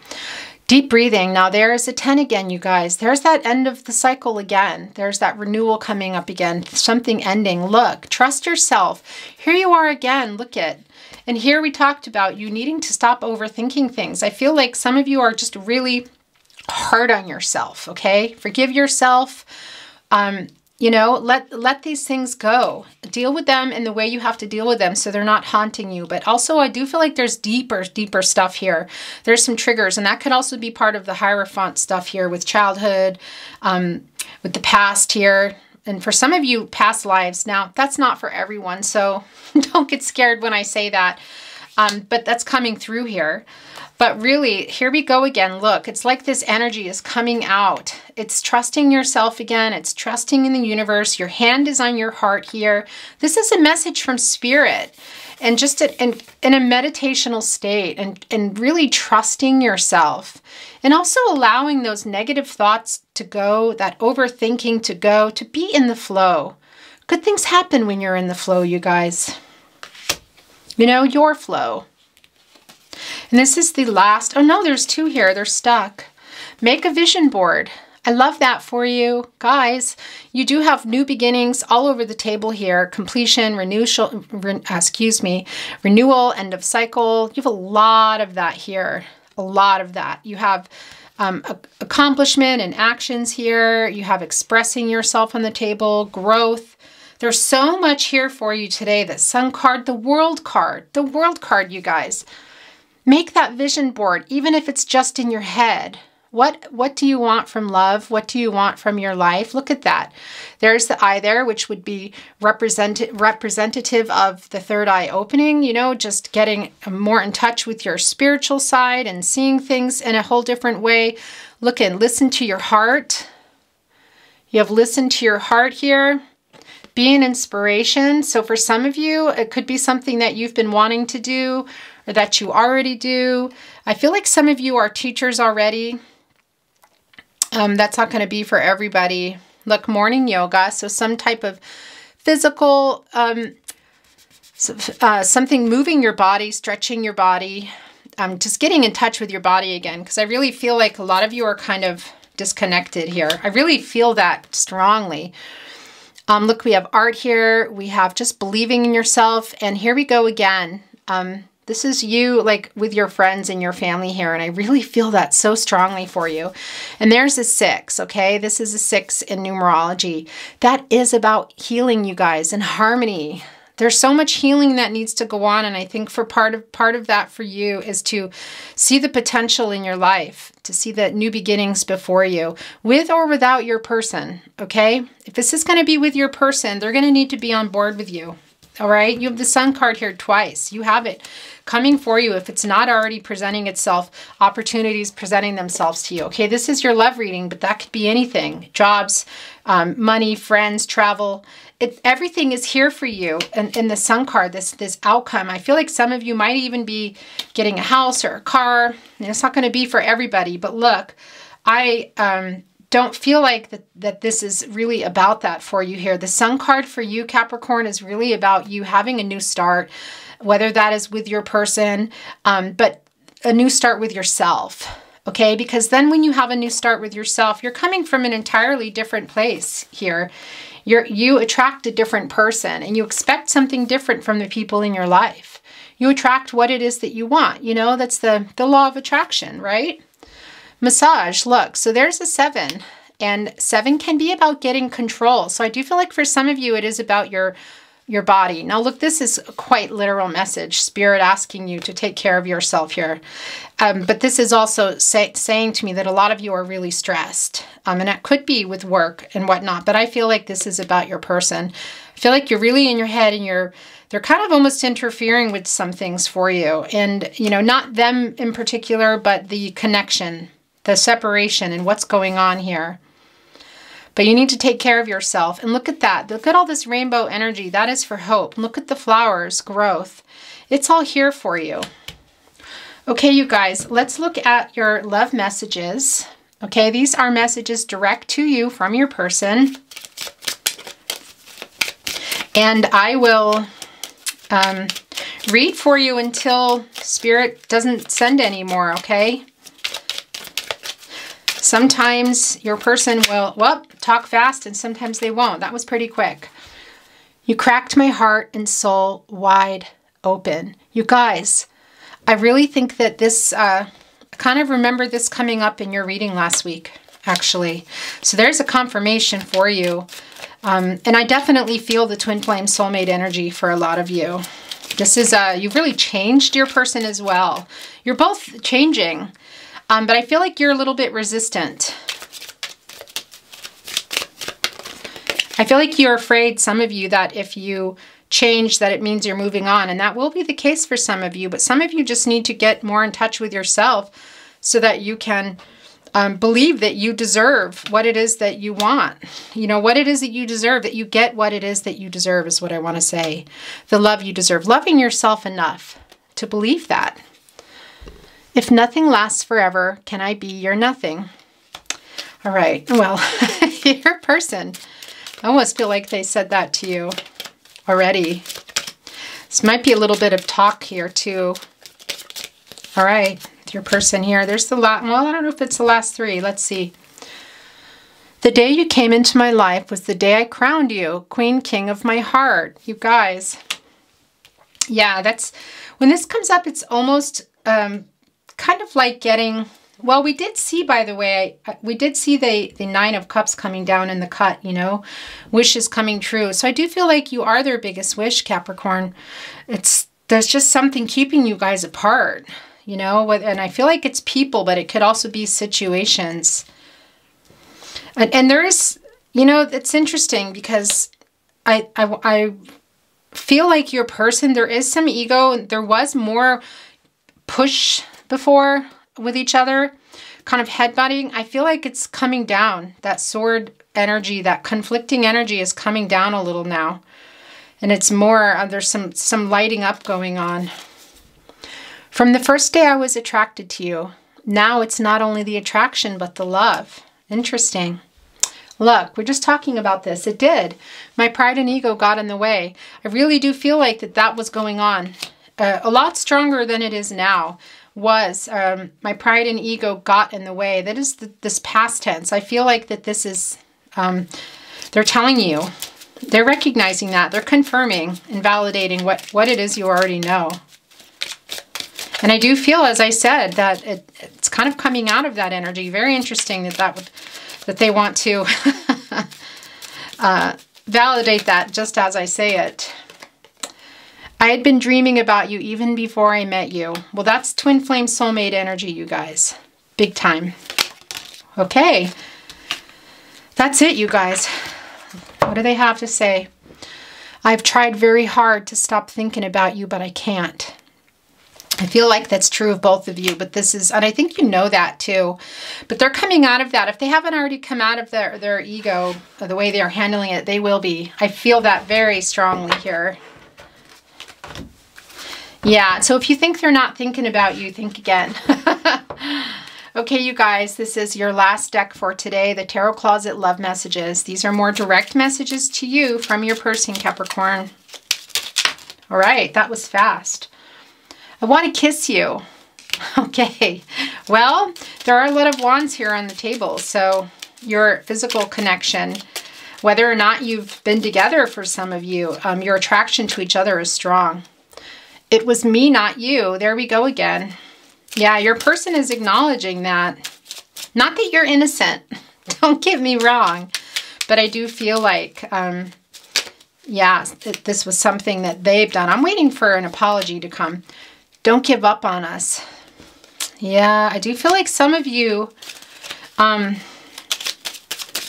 Deep breathing. Now there's a 10 again, you guys. There's that end of the cycle again. There's that renewal coming up again. Something ending. Look, trust yourself. Here you are again. Look at. And here we talked about you needing to stop overthinking things. I feel like some of you are just really hard on yourself, okay? Forgive yourself. You know, let these things go. Deal with them in the way you have to deal with them so they're not haunting you. But also, I do feel like there's deeper stuff here. There's some triggers, and that could also be part of the Hierophant stuff here with childhood, with the past here. And for some of you, past lives. Now, that's not for everyone, so don't get scared when I say that. But that's coming through here. But really, here we go again. Look, it's like this energy is coming out. It's trusting yourself again. It's trusting in the universe. Your hand is on your heart here. This is a message from Spirit. And just in a meditational state and really trusting yourself. And also allowing those negative thoughts to go, that overthinking to go, to be in the flow. Good things happen when you're in the flow, you guys. You know, your flow. And this is the last. Oh no, there's 2 here. They're stuck. Make a vision board. I love that for you. Guys, you do have new beginnings all over the table here. Completion, renewal, end of cycle. You have a lot of that here. A lot of that. You have accomplishment and actions here. You have expressing yourself on the table, growth. There's so much here for you today. The Sun card, the World card, you guys. Make that vision board, even if it's just in your head. What do you want from love? What do you want from your life? Look at that. There's the eye there, which would be representative of the third eye opening, you know, just getting more in touch with your spiritual side and seeing things in a whole different way. Look and listen to your heart. You have listened to your heart here. Be an inspiration. So for some of you, it could be something that you've been wanting to do or that you already do. I feel like some of you are teachers already. That's not going to be for everybody. Look, morning yoga. So some type of physical, something moving your body, stretching your body, just getting in touch with your body again. Because I really feel like a lot of you are kind of disconnected here. I really feel that strongly. Look, we have art here. We have just believing in yourself. And here we go again. This is you like with your friends and your family here. And I really feel that so strongly for you. And there's a 6, okay? This is a 6 in numerology. That is about healing, you guys, and harmony. There's so much healing that needs to go on. And I think for part of that for you is to see the potential in your life, to see the new beginnings before you, with or without your person, okay? If this is going to be with your person, they're going to need to be on board with you, all right? You have the Sun card here twice. You have it coming for you. If it's not already presenting itself, opportunities presenting themselves to you, okay? This is your love reading, but that could be anything. Jobs, money, friends, travel. Everything is here for you. And in the Sun card, this outcome, I feel like some of you might even be getting a house or a car. And it's not going to be for everybody, but look, I don't feel like that this is really about that for you here. The Sun card for you, Capricorn, is really about you having a new start, whether that is with your person, but a new start with yourself. Okay, because then when you have a new start with yourself, you're coming from an entirely different place here. You attract a different person and you expect something different from the people in your life. You attract what it is that you want. You know, that's the law of attraction, right? Massage, look, so there's a 7. And 7 can be about getting control. So I do feel like for some of you, it is about your body. Now look, this is a quite literal message. Spirit asking you to take care of yourself here. But this is also saying to me that a lot of you are really stressed. And it could be with work and whatnot. But I feel like this is about your person. I feel like you're really in your head and they're kind of almost interfering with some things for you. And, you know, not them in particular, but the connection, the separation and what's going on here. But you need to take care of yourself. And look at that. Look at all this rainbow energy. That is for hope. Look at the flowers, growth. It's all here for you. Okay, you guys, let's look at your love messages. Okay, these are messages direct to you from your person. And I will read for you until Spirit doesn't send any more, okay? Sometimes your person will, well, talk fast, and sometimes they won't. That was pretty quick. You cracked my heart and soul wide open. You guys, I really think that this, I kind of remember this coming up in your reading last week, actually. So there's a confirmation for you. And I definitely feel the twin flame soulmate energy for a lot of you. This is, you've really changed your person as well. You're both changing, but I feel like you're a little bit resistant. I feel like you're afraid, some of you, that if you change, that it means you're moving on. And that will be the case for some of you. But some of you just need to get more in touch with yourself so that you can believe that you deserve what it is that you want. You know, what it is that you deserve, that you get what it is that you deserve is what I want to say. The love you deserve. Loving yourself enough to believe that. If nothing lasts forever, can I be your nothing? All right. Well, your person, I almost feel like they said that to you already. This might be a little bit of talk here too. All right, with your person here. There's the last, well, I don't know if it's the last three. Let's see. The day you came into my life was the day I crowned you, Queen, King of my heart. You guys. Yeah, that's, when this comes up, it's almost kind of like getting, well, we did see, by the way, we did see the Nine of Cups coming down in the cut, you know, wishes coming true. So I do feel like you are their biggest wish, Capricorn. There's just something keeping you guys apart, you know, and I feel like it's people, but it could also be situations. And there is, you know, it's interesting because I feel like your person, there is some ego. There was more push before with each other, kind of headbutting. I feel like it's coming down. That sword energy, that conflicting energy is coming down a little now. And it's more, there's some lighting up going on. From the first day I was attracted to you, now it's not only the attraction, but the love. Interesting. Look, we're just talking about this. It did. My pride and ego got in the way. I really do feel like that was going on. A lot stronger than it is now. Was my pride and ego got in the way. That is this past tense. I feel like that this is, they're telling you, they're recognizing that, they're confirming and validating what it is you already know. And I do feel, as I said, that it's kind of coming out of that energy. Very interesting that they want to validate that just as I say it. I had been dreaming about you even before I met you. Well, that's twin flame soulmate energy, you guys. Big time. Okay. That's it, you guys. What do they have to say? I've tried very hard to stop thinking about you, but I can't. I feel like that's true of both of you, but this is, and I think you know that too, but they're coming out of that. If they haven't already come out of their ego, or the way they are handling it, they will be. I feel that very strongly here. Yeah, so if you think they're not thinking about you, think again. Okay, you guys, this is your last deck for today, the Tarot Closet Love Messages. These are more direct messages to you from your person, Capricorn. All right, that was fast. I want to kiss you. Okay, well, there are a lot of wands here on the table, so your physical connection, whether or not you've been together for some of you, your attraction to each other is strong. It was me, not you. There we go again. Yeah, your person is acknowledging that. Not that you're innocent. Don't get me wrong. But I do feel like, yeah, this was something that they've done. I'm waiting for an apology to come. Don't give up on us. Yeah, I do feel like some of you know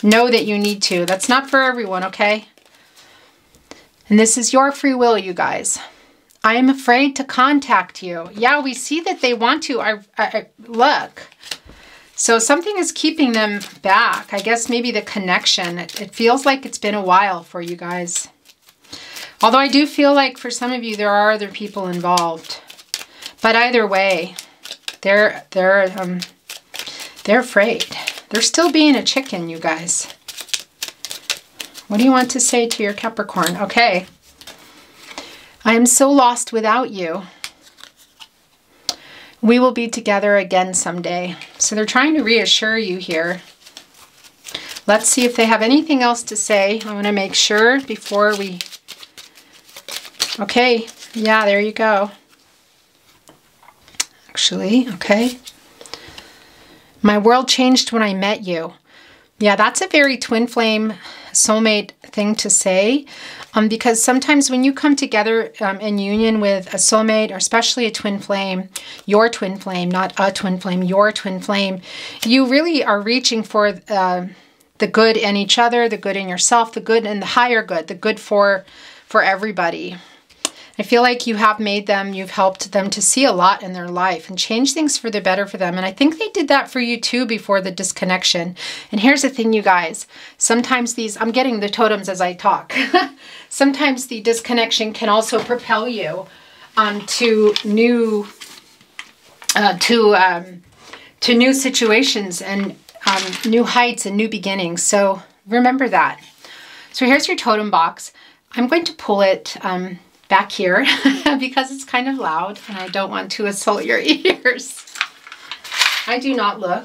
that you need to. That's not for everyone, okay? And this is your free will, you guys. I am afraid to contact you. Yeah, we see that they want to. Look. So something is keeping them back. I guess maybe the connection. It feels like it's been a while for you guys. Although I do feel like for some of you, there are other people involved. But either way, they're afraid. They're still being a chicken, you guys. What do you want to say to your Capricorn? Okay. I am so lost without you. We will be together again someday. So they're trying to reassure you here. Let's see if they have anything else to say. I want to make sure before we... Okay, yeah, there you go. Actually, okay. My world changed when I met you. Yeah, that's a very twin flame soulmate thing to say, because sometimes when you come together in union with a soulmate, or especially a twin flame, your twin flame, not a twin flame, your twin flame, you really are reaching for the good in each other, the good in yourself, the good and the higher good, the good for everybody. I feel like you have made them, you've helped them to see a lot in their life and change things for the better for them. And I think they did that for you too before the disconnection. And here's the thing, you guys, sometimes these, I'm getting the totems as I talk. Sometimes the disconnection can also propel you to new situations and new heights and new beginnings. So remember that. So here's your totem box. I'm going to pull it back here because it's kind of loud and I don't want to assault your ears. I do not look.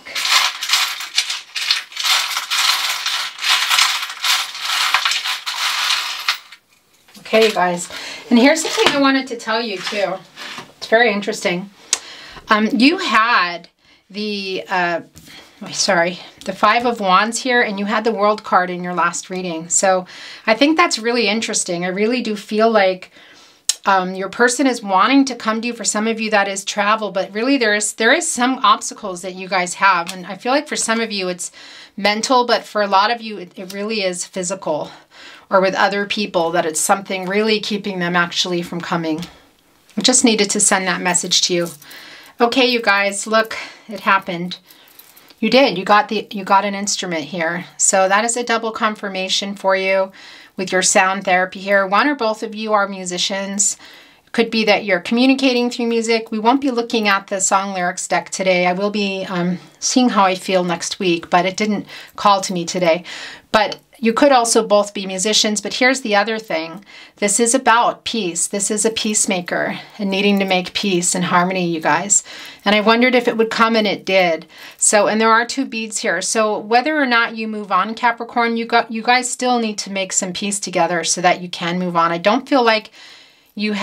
Okay, you guys. And here's the thing I wanted to tell you too. It's very interesting. You had the the Five of Wands here, and you had the World card in your last reading. So I think that's really interesting. I really do feel like your person is wanting to come to you. For some of you, that is travel, but really there is some obstacles that you guys have. And I feel like for some of you, it's mental, but for a lot of you, it really is physical, or with other people, that it's something really keeping them actually from coming. I just needed to send that message to you. Okay, you guys, look, it happened. You did. You got an instrument here. So that is a double confirmation for you with your sound therapy here. One or both of you are musicians. It could be that you're communicating through music. We won't be looking at the song lyrics deck today. I will be seeing how I feel next week, but it didn't call to me today. But you could also both be musicians, but here's the other thing. This is about peace. This is a peacemaker and needing to make peace and harmony, you guys. And I wondered if it would come, and it did. So, and there are two beads here. So whether or not you move on, Capricorn, you guys still need to make some peace together so that you can move on. I don't feel like you're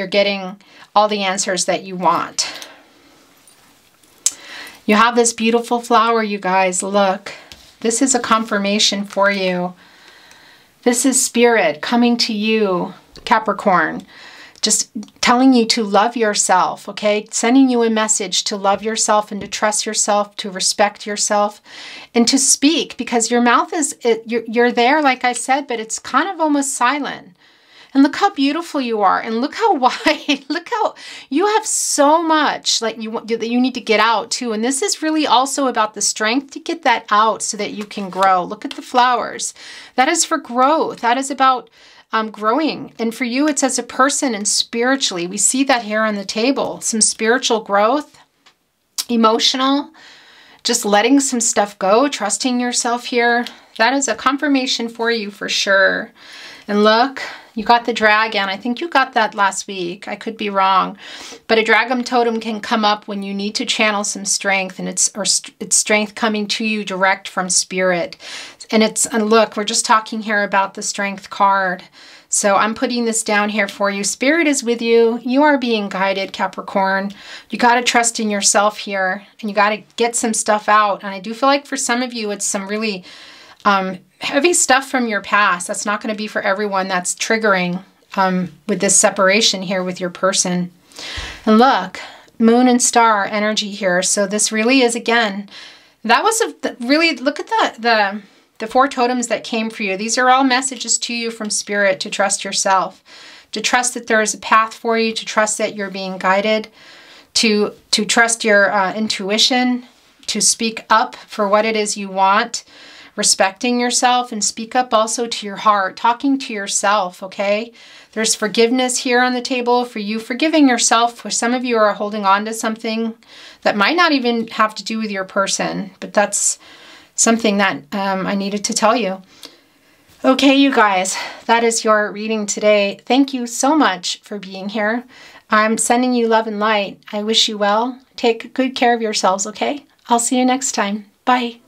getting all the answers that you want. You have this beautiful flower, you guys. Look. This is a confirmation for you. This is spirit coming to you, Capricorn. Just telling you to love yourself, okay? Sending you a message to love yourself and to trust yourself, to respect yourself, and to speak, because your mouth is, you're there, like I said, but it's kind of almost silent. And look how beautiful you are, and look how wide, look how you have so much like that you need to get out too. And this is really also about the strength to get that out so that you can grow. Look at the flowers. That is for growth. That is about growing. And for you, it's as a person and spiritually. We see that here on the table. Some spiritual growth, emotional, just letting some stuff go, trusting yourself here. That is a confirmation for you for sure. And look, you got the dragon. I think you got that last week. I could be wrong. But a dragon totem can come up when you need to channel some strength, and it's strength coming to you direct from spirit. And look, we're just talking here about the strength card. So I'm putting this down here for you. Spirit is with you. You are being guided, Capricorn. You got to trust in yourself here, and you got to get some stuff out. And I do feel like for some of you, it's some really heavy stuff from your past. That's not going to be for everyone. That's triggering with this separation here with your person. And look, moon and star energy here. So this really is, again, that was really, look at the four totems that came for you. These are all messages to you from spirit to trust yourself, to trust that there is a path for you, to trust that you're being guided, to trust your intuition, to speak up for what it is you want, respecting yourself, and speak up also to your heart, talking to yourself, okay? There's forgiveness here on the table for you, forgiving yourself. For some of you are holding on to something that might not even have to do with your person, but that's something that I needed to tell you. Okay, you guys, that is your reading today. Thank you so much for being here. I'm sending you love and light. I wish you well. Take good care of yourselves, okay? I'll see you next time. Bye.